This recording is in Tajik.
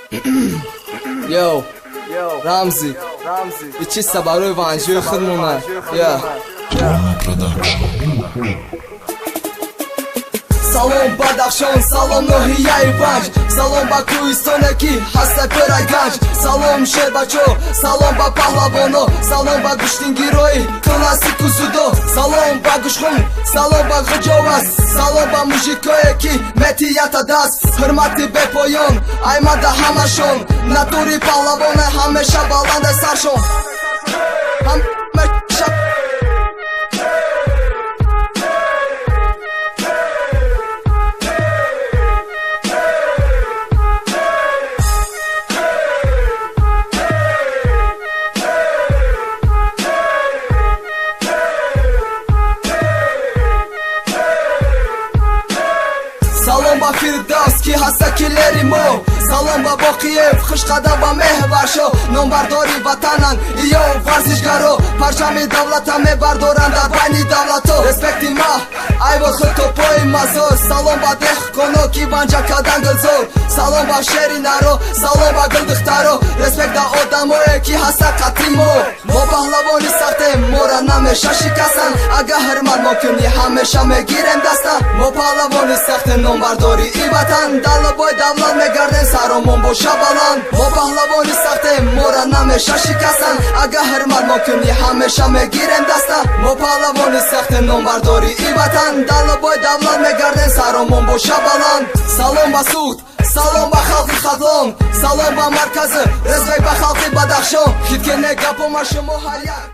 Yo, Ramzi, ichi sabaroy vanjoy khudmona. Yeah. Salom Badakhshan, salom Nohiya Vanj, salom ba Kohistonaki hasta Peraganj, salom Sherbacho, salom ba Pahlavono, salom ba Gushtin Giroy, Klasik Uzudo, salom ba Gushkhun, salom ba G'jovas, salom ba mujikoyeki metiyata das, hurmati bepoyon, aymada hamashon, naturi Pahlavone hamesha balanda sarshon. Salom ba Firdavs ki hasta kilerimo, salom ba Boqiyev khishqada ba mehvarsho, nombardori vatanan iyo varzishgaro, parchami davlata mebardoranda bayni davlato, respekti ma ayvor khudto poy mazor, salom ba dehqono ki vanja kadangilzor, salom ba sherinaro, salom ba gildiqtaro, respekt da odamoye ki hasta qatrimo, mo Pahlavoni saxtem mora namesha shikasan, aga hurmat mokuni hamesha megirem dastan, mo Pahlavoni saxtem nombardori i vatan, dalaboy davlat megarden saромон боша баланд, мо Паҳлавони сахтем мора намеша шикастан, ага ҳурмат мокунӣ ҳамеша мегирем даста, мо Паҳлавони сахтем номбардори и ватан, далабой давлат мегардем саромон боша баланд. Салом ба суд, салом ба халқи Хадлон, салом ба маркази резвек ба халқи Бадахшон, хит ки не гапома шумо ҳар як